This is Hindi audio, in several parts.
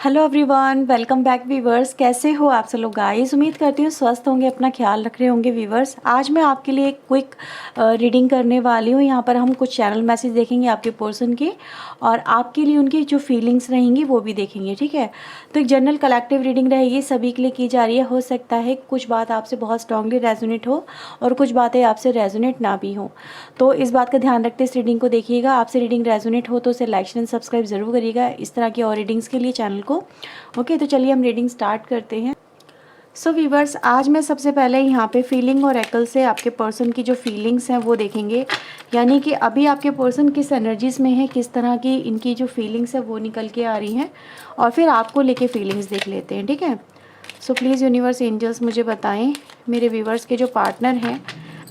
Hello everyone, welcome back viewers. कैसे हो आप सब लोग गाइस? उम्मीद करती हूँ स्वस्थ होंगे, अपना ख्याल रख रहे होंगे वीवर्स। आज मैं आपके लिए एक क्विक रीडिंग करने वाली हूँ। यहाँ पर हम कुछ चैनल मैसेज देखेंगे आपके पर्सन के, और आपके लिए उनकी जो फीलिंग्स रहेंगी वो भी देखेंगे, ठीक है। तो एक जनरल कलेक्टिव रीडिंग रहेगी, सभी के लिए की जा रही है। हो सकता है कुछ बात आपसे बहुत स्ट्रांगली रेजोनेट हो और कुछ बातें आपसे रेजोनेट ना भी हो, तो इस बात का ध्यान रखते इस रीडिंग को देखिएगा। आपसे रीडिंग रेजोनेट हो तो उसे लाइक एंड सब्सक्राइब जरूर करिएगा इस तरह की और रीडिंग्स के लिए चैनल को। ओके, तो चलिए हम रीडिंग स्टार्ट करते हैं। सो वीवर्स, आज मैं सबसे पहले यहाँ पे फीलिंग और एकल से आपके पर्सन की जो फीलिंग्स हैं वो देखेंगे, यानी कि अभी आपके पर्सन किस एनर्जीज में है, किस तरह की इनकी जो फीलिंग्स है वो निकल के आ रही हैं, और फिर आपको लेके फीलिंग्स देख लेते हैं, ठीक है। सो प्लीज़ यूनिवर्स एंजल्स मुझे बताएं मेरे व्यूवर्स के जो पार्टनर हैं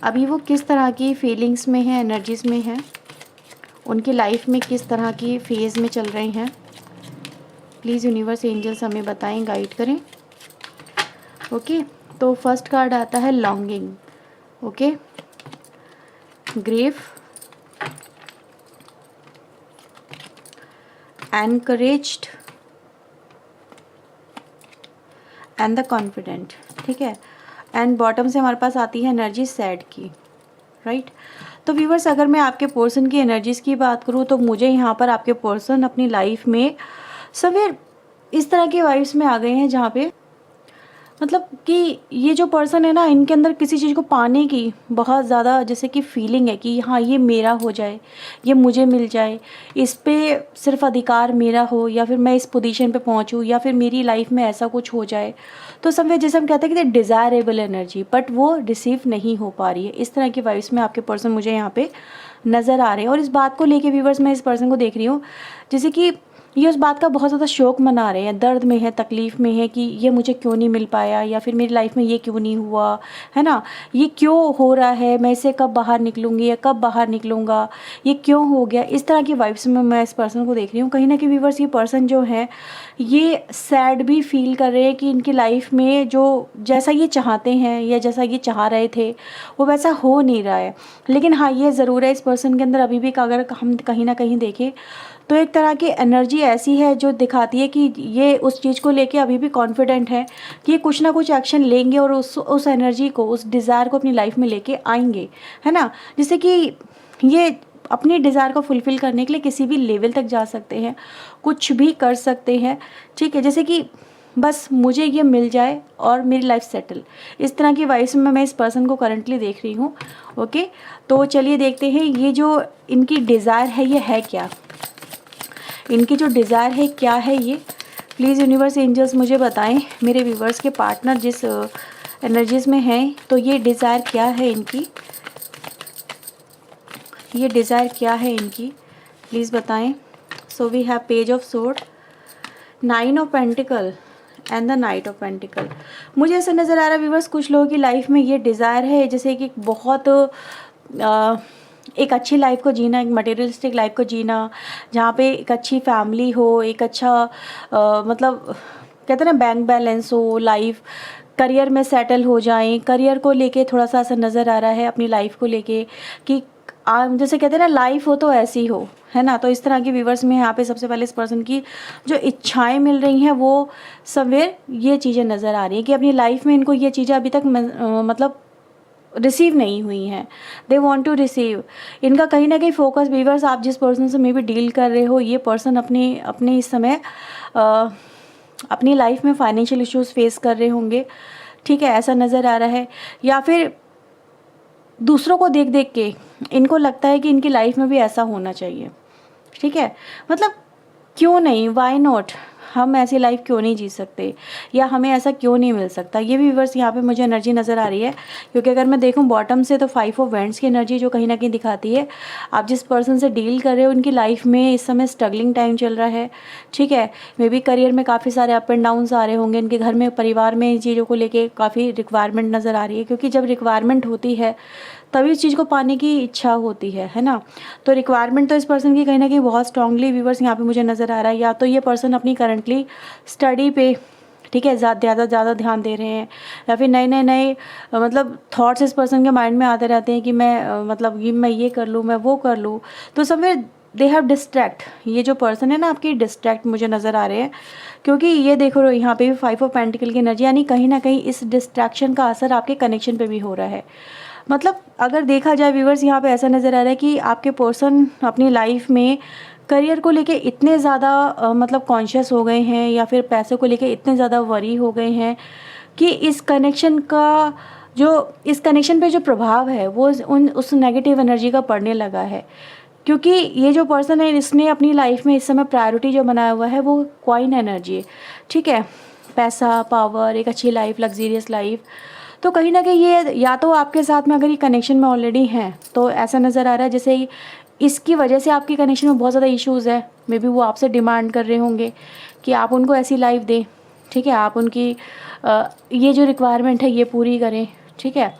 अभी वो किस तरह की फीलिंग्स में हैं, एनर्जीज़ में हैं, उनकी लाइफ में किस तरह की फेज़ में चल रहे हैं। प्लीज़ यूनिवर्स एंजल्स हमें बताएं, गाइड करें। ओके, तो फर्स्ट कार्ड आता है longing, okay, grief, encouraged and the confident, ठीक है। एंड बॉटम से हमारे पास आती है एनर्जी सैड की, राइट। तो व्यूवर्स, अगर मैं आपके पर्सन की एनर्जीज़ की बात करूँ तो मुझे यहाँ पर आपके पर्सन अपनी लाइफ में सवेर इस तरह के वाइब्स में आ गए हैं जहाँ पे मतलब कि ये जो पर्सन है ना, इनके अंदर किसी चीज़ को पाने की बहुत ज़्यादा जैसे कि फीलिंग है कि हाँ ये मेरा हो जाए, ये मुझे मिल जाए, इस पे सिर्फ अधिकार मेरा हो, या फिर मैं इस पोजीशन पे पहुंचूं, या फिर मेरी लाइफ में ऐसा कुछ हो जाए। तो समवे जैसे हम कहते हैं कि डिज़ायरेबल एनर्जी, बट वो रिसीव नहीं हो पा रही है। इस तरह की वाइब्स में आपके पर्सन मुझे यहाँ पे नज़र आ रहे हैं। और इस बात को लेके व्यूवर्स मैं इस पर्सन को देख रही हूँ जैसे कि ये उस बात का बहुत ज़्यादा शौक मना रहे हैं, दर्द में है, तकलीफ़ में है कि ये मुझे क्यों नहीं मिल पाया, या फिर मेरी लाइफ में ये क्यों नहीं हुआ, है ना, ये क्यों हो रहा है, मैं इससे कब बाहर निकलूँगी या कब बाहर निकलूँगा, ये क्यों हो गया। इस तरह की वाइब्स में मैं इस पर्सन को देख रही हूँ। कहीं ना कहीं व्यूवर्स, ये पर्सन जो है ये सैड भी फील कर रहे हैं कि इनकी लाइफ में जो जैसा ये चाहते हैं या जैसा ये चाह रहे थे वो वैसा हो नहीं रहा है। लेकिन हाँ, ये ज़रूर है इस पर्सन के अंदर अभी भी अगर हम कहीं ना कहीं देखें तो एक तरह की एनर्जी ऐसी है जो दिखाती है कि ये उस चीज़ को लेके अभी भी कॉन्फिडेंट है कि ये कुछ ना कुछ एक्शन लेंगे और उस एनर्जी को, उस डिज़ायर को अपनी लाइफ में लेके आएंगे, है ना। जिससे कि ये अपनी डिज़ायर को फुलफ़िल करने के लिए किसी भी लेवल तक जा सकते हैं, कुछ भी कर सकते हैं, ठीक है। जैसे कि बस मुझे ये मिल जाए और मेरी लाइफ सेटल, इस तरह की वाइब्स में मैं इस पर्सन को करंटली देख रही हूँ। ओके, तो चलिए देखते हैं ये जो इनकी डिज़ायर है ये है क्या, इनकी जो डिज़ायर है क्या है ये। प्लीज़ यूनिवर्स एंजल्स मुझे बताएं मेरे व्यूवर्स के पार्टनर जिस एनर्जीज़ में हैं तो ये डिज़ायर क्या है इनकी, ये डिज़ायर क्या है इनकी, प्लीज़ बताएं। So we have page of sword, 9 of pentacle and the knight of pentacle. मुझे ऐसा नज़र आ रहा है व्यूवर्स, कुछ लोगों की लाइफ में ये डिज़ायर है जैसे कि बहुत एक अच्छी लाइफ को जीना, एक मटेरियलिस्टिक लाइफ को जीना, जहाँ पे एक अच्छी फैमिली हो, एक अच्छा मतलब कहते हैं ना बैंक बैलेंस हो, लाइफ करियर में सेटल हो जाएं। करियर को लेके थोड़ा सा ऐसा नज़र आ रहा है अपनी लाइफ को लेके कि जैसे कहते हैं ना लाइफ हो तो ऐसी हो, है ना। तो इस तरह की व्यूवर्स में यहाँ पे सबसे पहले इस पर्सन की जो इच्छाएं मिल रही हैं वो सवेर ये चीज़ें नज़र आ रही हैं कि अपनी लाइफ में इनको ये चीज़ें अभी तक मतलब रिसीव नहीं हुई हैं, दे वॉन्ट टू रिसीव। इनका कहीं ना कहीं फोकस व्यूवर्स, आप जिस पर्सन से मे बी डील कर रहे हो, ये पर्सन अपने इस समय अपनी लाइफ में फाइनेंशियल इश्यूज फेस कर रहे होंगे, ठीक है, ऐसा नज़र आ रहा है। या फिर दूसरों को देख देख के इनको लगता है कि इनकी लाइफ में भी ऐसा होना चाहिए, ठीक है। मतलब क्यों नहीं, वाई नॉट, हम ऐसी लाइफ क्यों नहीं जी सकते, या हमें ऐसा क्यों नहीं मिल सकता। ये भी व्यूअर्स यहाँ पे मुझे एनर्जी नज़र आ रही है, क्योंकि अगर मैं देखूँ बॉटम से तो 5 ऑफ वैंड्स की एनर्जी जो कहीं ना कहीं दिखाती है आप जिस पर्सन से डील कर रहे हो उनकी लाइफ में इस समय स्ट्रगलिंग टाइम चल रहा है, ठीक है। मे बी करियर में काफ़ी सारे अप एंड डाउन्स आ रहे होंगे, इनके घर में परिवार में इन चीज़ों को लेके काफ़ी रिक्वायरमेंट नज़र आ रही है, क्योंकि जब रिक्वायरमेंट होती है तभी इस चीज़ को पाने की इच्छा होती है ना। तो रिक्वायरमेंट तो इस पर्सन की कहीं ना कहीं बहुत स्ट्रांगली व्यूवर्स यहाँ पे मुझे नज़र आ रहा है। या तो ये पर्सन अपनी करंटली स्टडी पे, ठीक है, ज़्यादा ध्यान दे रहे हैं, या फिर नए मतलब थॉट्स इस पर्सन के माइंड में आते रहते हैं कि मैं मतलब मैं ये कर लूँ, मैं वो कर लूँ। तो समवेयर दे हैव डिस्ट्रैक्ट, ये जो पर्सन है ना आपकी डिस्ट्रैक्ट मुझे नज़र आ रहे हैं, क्योंकि ये देखो यहाँ पे भी 5 ऑफ पेंटिकल की एनर्जी, यानी कहीं ना कहीं इस डिस्ट्रैक्शन का असर आपके कनेक्शन पे भी हो रहा है। मतलब अगर देखा जाए व्यूवर्स, यहाँ पे ऐसा नज़र आ रहा है कि आपके पर्सन अपनी लाइफ में करियर को लेके इतने ज़्यादा मतलब कॉन्शियस हो गए हैं, या फिर पैसे को लेके इतने ज़्यादा वरी हो गए हैं कि इस कनेक्शन पे जो प्रभाव है वो उस नेगेटिव एनर्जी का पड़ने लगा है। क्योंकि ये जो पर्सन है इसने अपनी लाइफ में इस समय प्रायोरिटी जो बनाया हुआ है वो क्वाइन एनर्जी है, ठीक है, पैसा, पावर, एक अच्छी लाइफ, लग्जीरियस लाइफ। तो कहीं ना कहीं ये या तो आपके साथ में अगर ये कनेक्शन में ऑलरेडी हैं तो ऐसा नज़र आ रहा है जैसे इसकी वजह से आपकी कनेक्शन में बहुत ज़्यादा इश्यूज़ है। मे बी वो आपसे डिमांड कर रहे होंगे कि आप उनको ऐसी लाइफ दें, ठीक है, आप उनकी ये जो रिक्वायरमेंट है ये पूरी करें, ठीक है।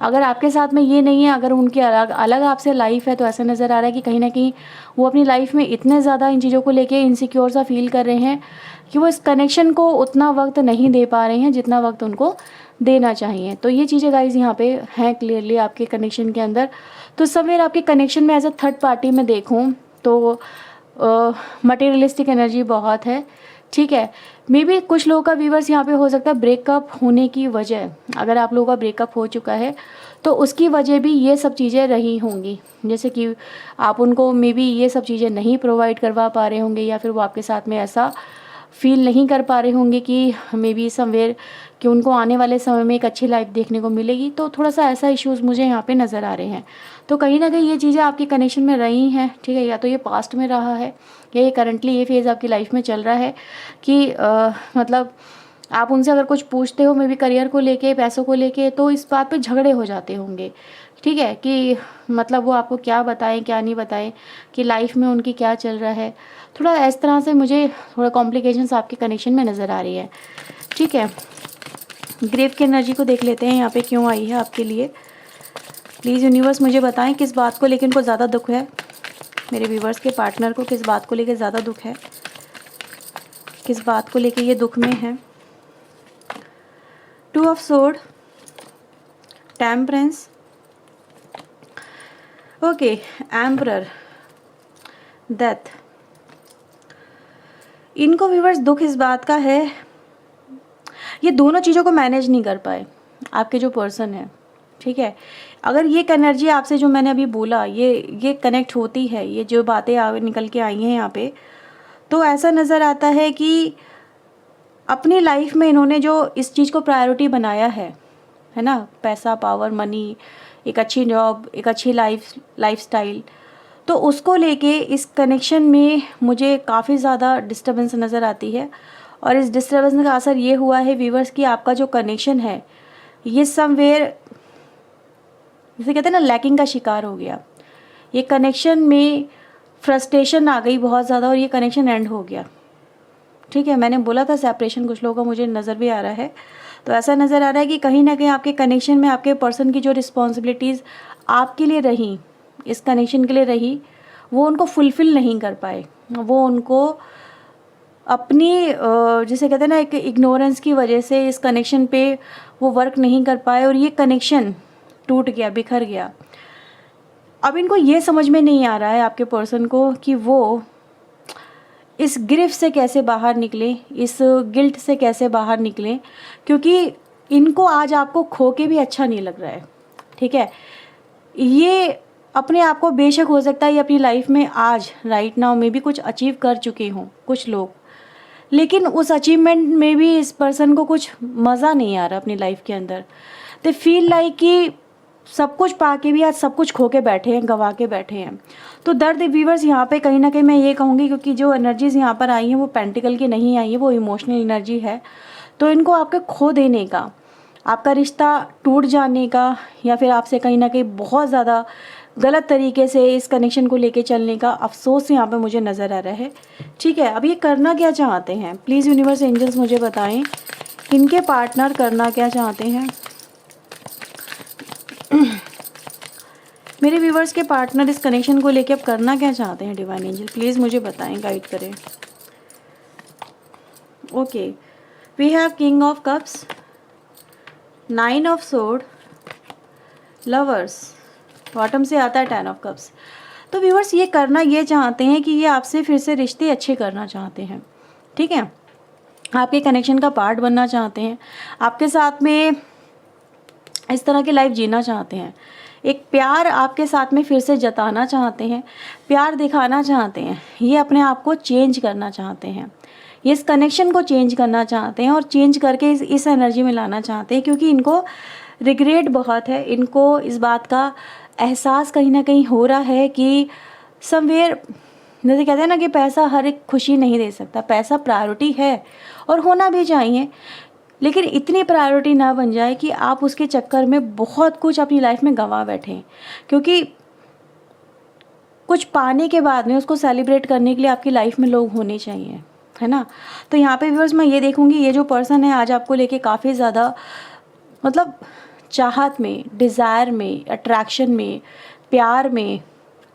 अगर आपके साथ में ये नहीं है, अगर उनकी अलग आपसे लाइफ है, तो ऐसा नज़र आ रहा है कि कहीं ना कहीं वो अपनी लाइफ में इतने ज़्यादा इन चीज़ों को लेके इनसिक्योर सा फील कर रहे हैं कि वो इस कनेक्शन को उतना वक्त नहीं दे पा रहे हैं जितना वक्त उनको देना चाहिए। तो ये चीज़ें गाइज यहाँ पे हैं क्लियरली आपके कनेक्शन के अंदर। तो समवेयर आपके कनेक्शन में एज अ थर्ड पार्टी में देखूँ तो मटेरियलिस्टिक एनर्जी बहुत है, ठीक है। मे बी कुछ लोगों का व्यूवर्स यहाँ पे हो सकता है ब्रेकअप होने की वजह, अगर आप लोगों का ब्रेकअप हो चुका है तो उसकी वजह भी ये सब चीज़ें रही होंगी, जैसे कि आप उनको मे बी ये सब चीज़ें नहीं प्रोवाइड करवा पा रहे होंगे, या फिर वो आपके साथ में ऐसा फील नहीं कर पा रहे होंगे कि मे बी समवेयर कि उनको आने वाले समय में एक अच्छी लाइफ देखने को मिलेगी। तो थोड़ा सा ऐसा इश्यूज़ मुझे यहाँ पे नज़र आ रहे हैं। तो कहीं ना कहीं ये चीज़ें आपके कनेक्शन में रही हैं, ठीक है, या तो ये पास्ट में रहा है या ये करंटली ये फेज़ आपकी लाइफ में चल रहा है कि मतलब आप उनसे अगर कुछ पूछते हो मे बी करियर को लेके, पैसों को लेके, तो इस बात पे झगड़े हो जाते होंगे, ठीक है, कि मतलब वो आपको क्या बताएं क्या नहीं बताएं कि लाइफ में उनकी क्या चल रहा है। थोड़ा इस तरह से मुझे थोड़ा कॉम्प्लिकेशंस आपके कनेक्शन में नज़र आ रही है, ठीक है। ग्रेव की एनर्जी को देख लेते हैं यहाँ पे क्यों आई है आपके लिए। प्लीज़ यूनिवर्स मुझे बताएं किस बात को लेकर इनको ज़्यादा दुख है, मेरे व्यूवर्स के पार्टनर को किस बात को लेकर ज़्यादा दुख है, किस बात को लेकर ये दुख में है। 2 of sword, temperance, okay, emperor, death. इनको व्यूवर्स दुख इस बात का है, ये दोनों चीज़ों को मैनेज नहीं कर पाए आपके जो पर्सन है, ठीक है। अगर ये एनर्जी आपसे जो मैंने अभी बोला ये कनेक्ट होती है, ये जो बातें निकल के आई हैं यहाँ पे, तो ऐसा नज़र आता है कि अपनी लाइफ में इन्होंने जो इस चीज़ को प्रायोरिटी बनाया है ना, पैसा, पावर, मनी, एक अच्छी जॉब, एक अच्छी लाइफस्टाइल, तो उसको लेके इस कनेक्शन में मुझे काफ़ी ज़्यादा डिस्टर्बेंस नज़र आती है। और इस डिस्टर्बेंस का असर ये हुआ है व्यूवर्स कि आपका जो कनेक्शन है ये समवेयर, जैसे कहते हैं ना, लैकिंग का शिकार हो गया। ये कनेक्शन में फ्रस्ट्रेशन आ गई बहुत ज़्यादा और ये कनेक्शन एंड हो गया, ठीक है। मैंने बोला था सेपरेशन कुछ लोगों का मुझे नज़र भी आ रहा है। तो ऐसा नज़र आ रहा है कि कहीं ना कहीं आपके कनेक्शन में आपके पर्सन की जो रिस्पॉन्सिबिलिटीज़ आपके लिए रही, इस कनेक्शन के लिए रही, वो उनको फुलफ़िल नहीं कर पाए। वो उनको अपनी जिसे कहते हैं ना, एक इग्नोरेंस की वजह से इस कनेक्शन पे वो वर्क नहीं कर पाए और ये कनेक्शन टूट गया, बिखर गया। अब इनको ये समझ में नहीं आ रहा है आपके पर्सन को कि वो इस गिरफ्त से कैसे बाहर निकले, इस गिल्ट से कैसे बाहर निकले, क्योंकि इनको आज आपको खो के भी अच्छा नहीं लग रहा है, ठीक है। ये अपने आप को, बेशक हो सकता है ये अपनी लाइफ में आज राइट नाउ में भी कुछ अचीव कर चुके हों कुछ लोग, लेकिन उस अचीवमेंट में भी इस पर्सन को कुछ मज़ा नहीं आ रहा अपनी लाइफ के अंदर। दे फील लाइक कि सब कुछ पा के भी आज सब कुछ खो के बैठे हैं, गंवा के बैठे हैं। तो दर्द व्यूवर्स यहाँ पे कहीं ना कहीं मैं ये कहूँगी, क्योंकि जो एनर्जीज़ यहाँ पर आई हैं वो पेंटिकल की नहीं आई है, वो इमोशनल एनर्जी है। तो इनको आपके खो देने का, आपका रिश्ता टूट जाने का, या फिर आपसे कहीं ना कहीं बहुत ज़्यादा गलत तरीके से इस कनेक्शन को लेके चलने का अफसोस यहाँ पे मुझे नज़र आ रहा है, ठीक है। अब ये करना क्या चाहते हैं, प्लीज़ यूनिवर्स एंजल्स मुझे बताएं इनके पार्टनर करना क्या चाहते हैं। मेरे व्यूवर्स के पार्टनर इस कनेक्शन को लेके अब करना क्या चाहते हैं, डिवाइन एंजल प्लीज़ मुझे बताएं, गाइड करें। Okay, we have king of cups, 9 of sword, lovers, bottom से आता है 10 ऑफ कप्स। तो व्यूअर्स ये करना ये चाहते हैं कि ये आपसे फिर से रिश्ते अच्छे करना चाहते हैं, ठीक है, आपके कनेक्शन का पार्ट बनना चाहते हैं, आपके साथ में इस तरह की लाइफ जीना चाहते हैं, एक प्यार आपके साथ में फिर से जताना चाहते हैं, प्यार दिखाना चाहते हैं, ये अपने आप को चेंज करना चाहते हैं, ये इस कनेक्शन को चेंज करना चाहते हैं और चेंज करके इस एनर्जी में लाना चाहते हैं, क्योंकि इनको रिग्रेट बहुत है, इनको इस बात का एहसास कहीं ना कहीं हो रहा है कि समवेयर, जैसे कहते हैं ना कि पैसा हर एक खुशी नहीं दे सकता, पैसा प्रायोरिटी है और होना भी चाहिए, लेकिन इतनी प्रायोरिटी ना बन जाए कि आप उसके चक्कर में बहुत कुछ अपनी लाइफ में गंवा बैठें, क्योंकि कुछ पाने के बाद में उसको सेलिब्रेट करने के लिए आपकी लाइफ में लोग होने चाहिए, है ना। तो यहाँ पे व्यूअर्स मैं ये देखूँगी, ये जो पर्सन है आज आपको लेके काफ़ी ज़्यादा मतलब चाहत में, डिज़ायर में, अट्रैक्शन में, प्यार में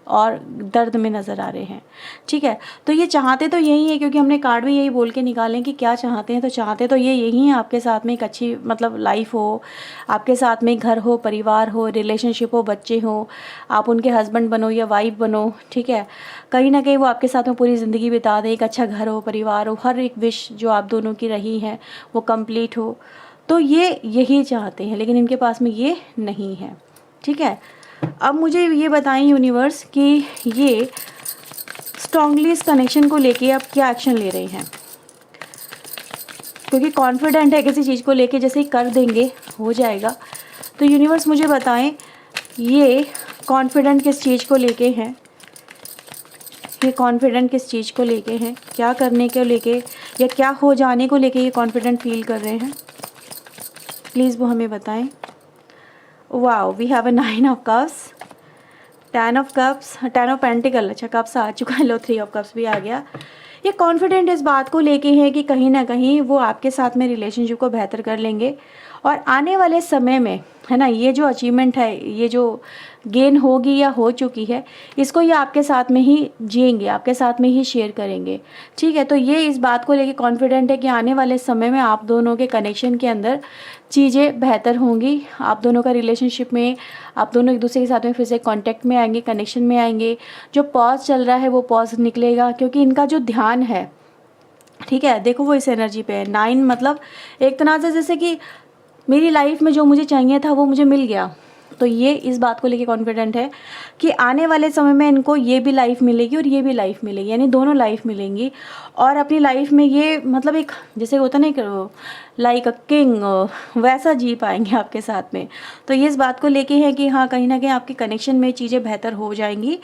और दर्द में नज़र आ रहे हैं, ठीक है। तो ये चाहते तो यही है, क्योंकि हमने कार्ड भी यही बोल के निकालें कि क्या चाहते हैं, तो चाहते तो ये यही है, आपके साथ में एक अच्छी मतलब लाइफ हो, आपके साथ में घर हो, परिवार हो, रिलेशनशिप हो, बच्चे हो, आप उनके हस्बैंड बनो या वाइफ बनो, ठीक है, कहीं ना कहीं वो आपके साथ में पूरी ज़िंदगी बिता दें, एक अच्छा घर हो, परिवार हो, हर एक विश जो आप दोनों की रही है वो कंप्लीट हो, तो ये यही चाहते हैं, लेकिन इनके पास में ये नहीं है, ठीक है। अब मुझे ये बताएं यूनिवर्स कि ये स्ट्रांगली इस कनेक्शन को लेके अब क्या एक्शन ले रहे हैं, क्योंकि कॉन्फिडेंट है किसी चीज़ को लेके, जैसे ही कर देंगे हो जाएगा। तो यूनिवर्स मुझे बताएं ये कॉन्फिडेंट किस चीज़ को लेके हैं, ये कॉन्फिडेंट किस चीज़ को लेके हैं, क्या करने को लेके या क्या हो जाने को लेके ये कॉन्फिडेंट फील कर रहे हैं, प्लीज़ वो हमें बताएं। Wow, we have a 9 of cups, 10 of cups, 10 of pentacle, अच्छा कप्स आ चुका है, लो 3 ऑफ कप्स भी आ गया। ये कॉन्फिडेंट इस बात को लेके है कि कहीं ना कहीं वो आपके साथ में रिलेशनशिप को बेहतर कर लेंगे और आने वाले समय में, है ना, ये जो अचीवमेंट है, ये जो गेन होगी या हो चुकी है, इसको ये आपके साथ में ही जिएंगे, आपके साथ में ही शेयर करेंगे, ठीक है। तो ये इस बात को लेके कॉन्फिडेंट है कि आने वाले समय में आप दोनों के कनेक्शन के अंदर चीज़ें बेहतर होंगी, आप दोनों का रिलेशनशिप में आप दोनों एक दूसरे के साथ में फिर से कांटेक्ट में आएंगे, कनेक्शन में आएंगे, जो पॉज चल रहा है वो पॉज निकलेगा, क्योंकि इनका जो ध्यान है, ठीक है, देखो वो इस एनर्जी पे है। 9 मतलब एक तरह से जैसे कि मेरी लाइफ में जो मुझे चाहिए था वो मुझे मिल गया, तो ये इस बात को लेके कॉन्फिडेंट है कि आने वाले समय में इनको ये भी लाइफ मिलेगी और ये भी लाइफ मिलेगी, यानी दोनों लाइफ मिलेंगी और अपनी लाइफ में ये मतलब एक जैसे होता ना एक लाइक अ किंग वैसा जी पाएंगे आपके साथ में। तो ये इस बात को लेके है कि हाँ, कहीं ना कहीं आपके कनेक्शन में चीज़ें बेहतर हो जाएंगी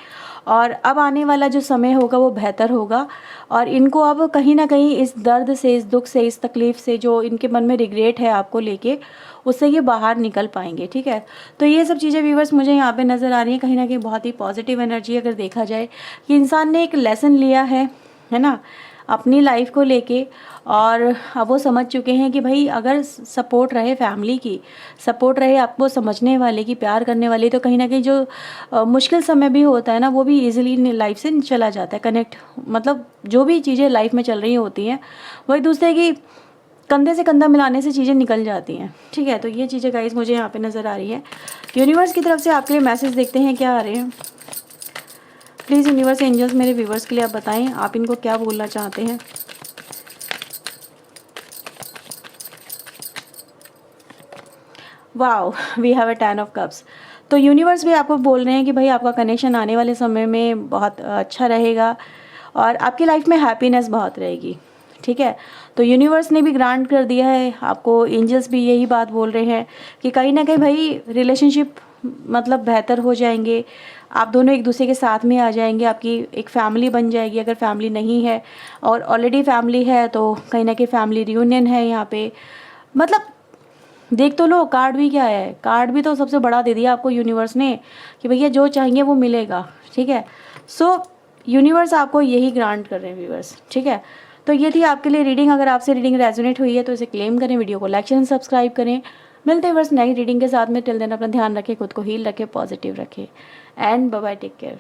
और अब आने वाला जो समय होगा वो बेहतर होगा और इनको अब कहीं ना कहीं इस दर्द से, इस दुख से, इस तकलीफ़ से जो इनके मन में रिग्रेट है आपको लेके, उससे ये बाहर निकल पाएंगे, ठीक है। तो ये सब चीज़ें व्यूअर्स मुझे यहाँ पे नज़र आ रही हैं, कहीं ना कहीं बहुत ही पॉजिटिव एनर्जी अगर देखा जाए कि इंसान ने एक लेसन लिया है ना, अपनी लाइफ को लेके और अब वो समझ चुके हैं कि भाई अगर सपोर्ट रहे, फैमिली की सपोर्ट रहे, आपको समझने वाले की, प्यार करने वाले, तो कहीं ना कहीं जो मुश्किल समय भी होता है ना वो भी इजीली लाइफ से चला जाता है, कनेक्ट मतलब जो भी चीज़ें लाइफ में चल रही होती हैं वो एक दूसरे की कंधे से कंधा मिलाने से चीज़ें निकल जाती हैं, ठीक है। तो ये चीज़ें गाइस मुझे यहाँ पे नज़र आ रही है। यूनिवर्स की तरफ से आपके लिए मैसेज देखते हैं क्या आ रहे हैं। प्लीज़ यूनिवर्स एंजल्स मेरे व्यूवर्स के लिए आप बताएं आप इनको क्या बोलना चाहते हैं। Wow, we have a 10 of cups. तो यूनिवर्स भी आपको बोल रहे हैं कि भाई आपका कनेक्शन आने वाले समय में बहुत अच्छा रहेगा और आपकी लाइफ में हैप्पीनेस बहुत रहेगी, ठीक है। तो यूनिवर्स ने भी ग्रांट कर दिया है आपको, एंजल्स भी यही बात बोल रहे हैं कि कहीं ना कहीं भाई रिलेशनशिप मतलब बेहतर हो जाएंगे, आप दोनों एक दूसरे के साथ में आ जाएंगे, आपकी एक फैमिली बन जाएगी अगर फैमिली नहीं है, और ऑलरेडी फैमिली है तो कहीं ना कहीं फैमिली रियूनियन है यहाँ पे। मतलब देख तो लो, कार्ड भी क्या है, कार्ड भी तो सबसे बड़ा दे दिया आपको यूनिवर्स ने कि भैया जो चाहिए वो मिलेगा, ठीक है। सो यूनिवर्स आपको यही ग्रांट कर रहे हैं व्यूअर्स, ठीक है। तो ये थी आपके लिए रीडिंग। अगर आपसे रीडिंग रेजोनेट हुई है तो इसे क्लेम करें, वीडियो को लाइक शेयर सब्सक्राइब करें। मिलते हैं बस नई रीडिंग के साथ में। टिल देन अपना ध्यान रखें, खुद को हील रखें, पॉजिटिव रखें and bye bye, take care.